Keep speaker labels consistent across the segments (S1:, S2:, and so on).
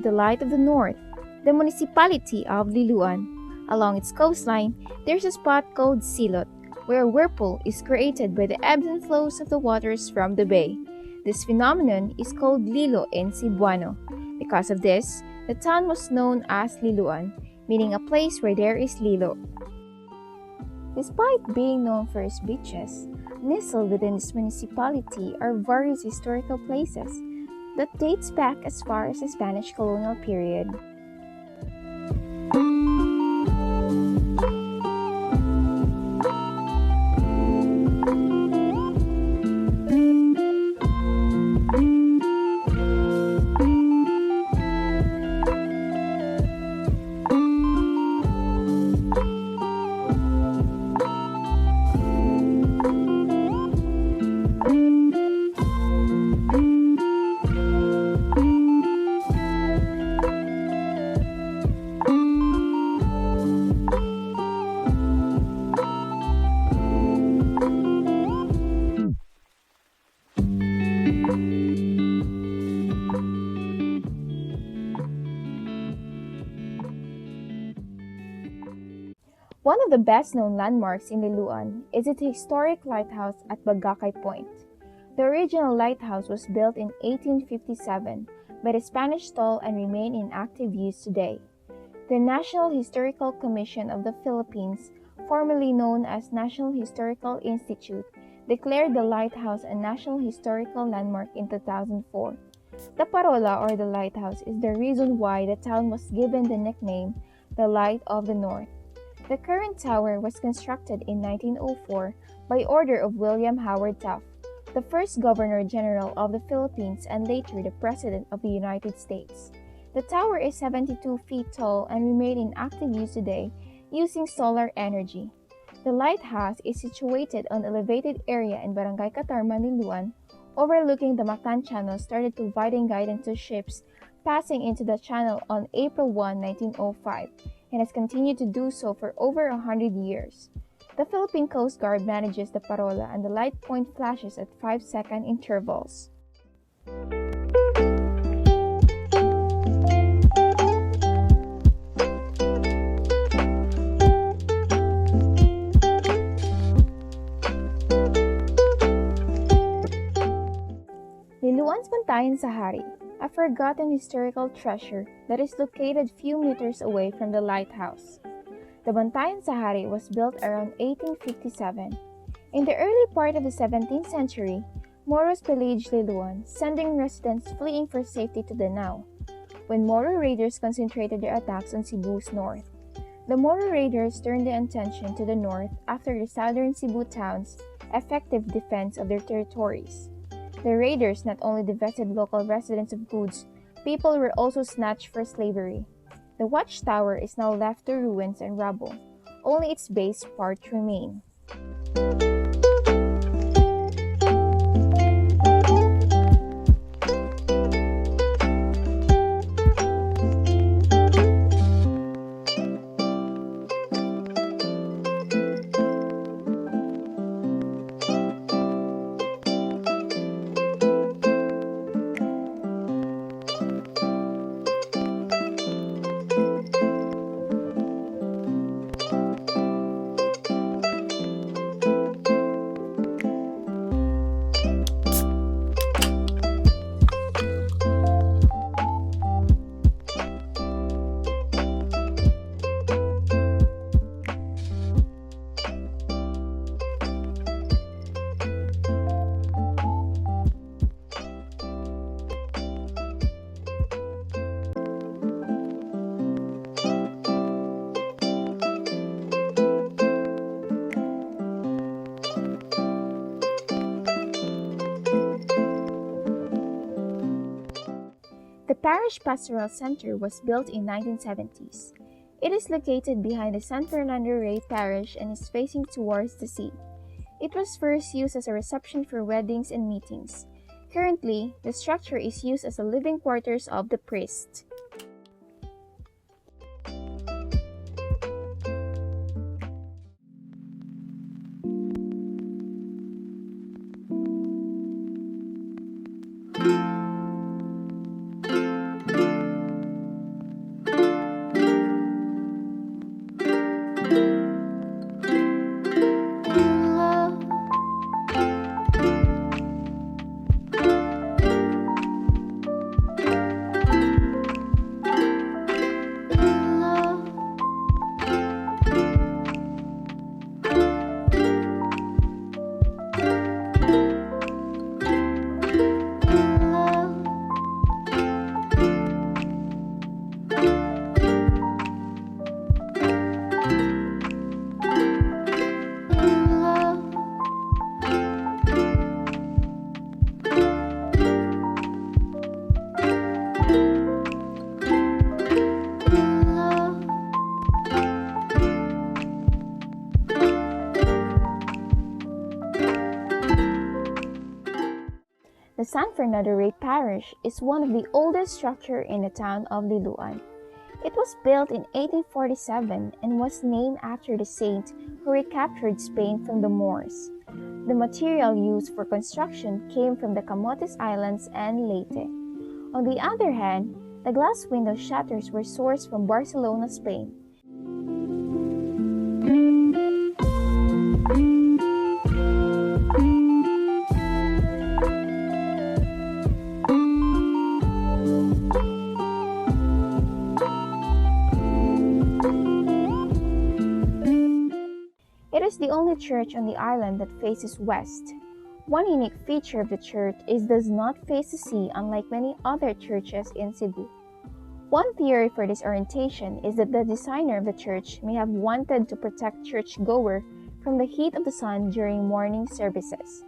S1: the Light of the North, the municipality of Liloan. Along its coastline, there's a spot called Silot, where a whirlpool is created by the ebbs and flows of the waters from the bay. This phenomenon is called Lilo in Cebuano. Because of this, the town was known as Liloan, meaning a place where there is lilo. Despite being known for its beaches, nestled within this municipality are various historical places that dates back as far as the Spanish colonial period. One of the best-known landmarks in Liloan is its historic lighthouse at Bagakay Point. The original lighthouse was built in 1857 by the Spanish toll and remain in active use today. The National Historical Commission of the Philippines, formerly known as National Historical Institute, declared the lighthouse a National Historical Landmark in 2004. The parola or the lighthouse is the reason why the town was given the nickname the Light of the North. The current tower was constructed in 1904 by order of William Howard Taft, the first Governor-General of the Philippines and later the President of the United States. The tower is 72 feet tall and remains in active use today using solar energy. The lighthouse is situated on an elevated area in Barangay Catarman, Liloan, overlooking the Mactan Channel, started providing guidance to ships passing into the channel on April 1, 1905. And has continued to do so for over 100 years. The Philippine Coast Guard manages the parola and the light point flashes at 5-second intervals. Liloan's Bantayan sa Hari, a forgotten historical treasure that is located few meters away from the lighthouse. The Bantayan sa Hari was built around 1857. In the early part of the 17th century, Moros pillaged Liloan, sending residents fleeing for safety to Danao, when Moro raiders concentrated their attacks on Cebu's north. The Moro raiders turned their attention to the north after the southern Cebu towns' effective defense of their territories. The raiders not only divested local residents of goods, people were also snatched for slavery. The watchtower is now left to ruins and rubble. Only its base part remain. The Parish Pastoral Center was built in 1970s. It is located behind the San Fernando Rey Parish and is facing towards the sea. It was first used as a reception for weddings and meetings. Currently, the structure is used as the living quarters of the priest. The San Fernando Rey Parish is one of the oldest structures in the town of Liloan. It was built in 1847 and was named after the saint who recaptured Spain from the Moors. The material used for construction came from the Camotes Islands and Leyte. On the other hand, the glass window shutters were sourced from Barcelona, Spain. It is the only church on the island that faces west. One unique feature of the church is it does not face the sea, unlike many other churches in Cebu. One theory for this orientation is that the designer of the church may have wanted to protect churchgoers from the heat of the sun during morning services.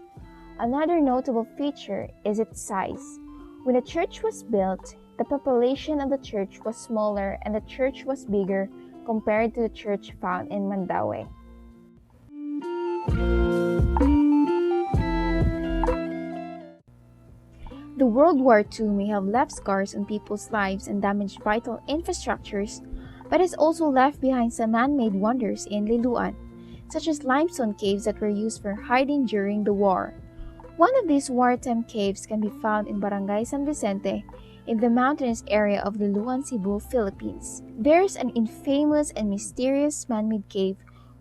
S1: Another notable feature is its size. When the church was built, the population of the church was smaller and the church was bigger compared to the church found in Mandaue. The World War II may have left scars on people's lives and damaged vital infrastructures, but has also left behind some man-made wonders in Liloan, such as limestone caves that were used for hiding during the war. One of these wartime caves can be found in Barangay San Vicente in the mountainous area of Liloan, Cebu, Philippines. There is an infamous and mysterious man-made cave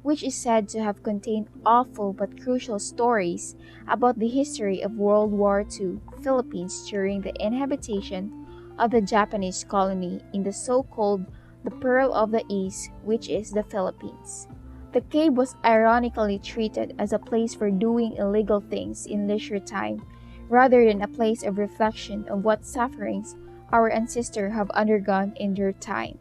S1: which is said to have contained awful but crucial stories about the history of World War II Philippines during the inhabitation of the Japanese colony in the so-called the Pearl of the East, which is the Philippines. The cave was ironically treated as a place for doing illegal things in leisure time, rather than a place of reflection of what sufferings our ancestors have undergone in their time.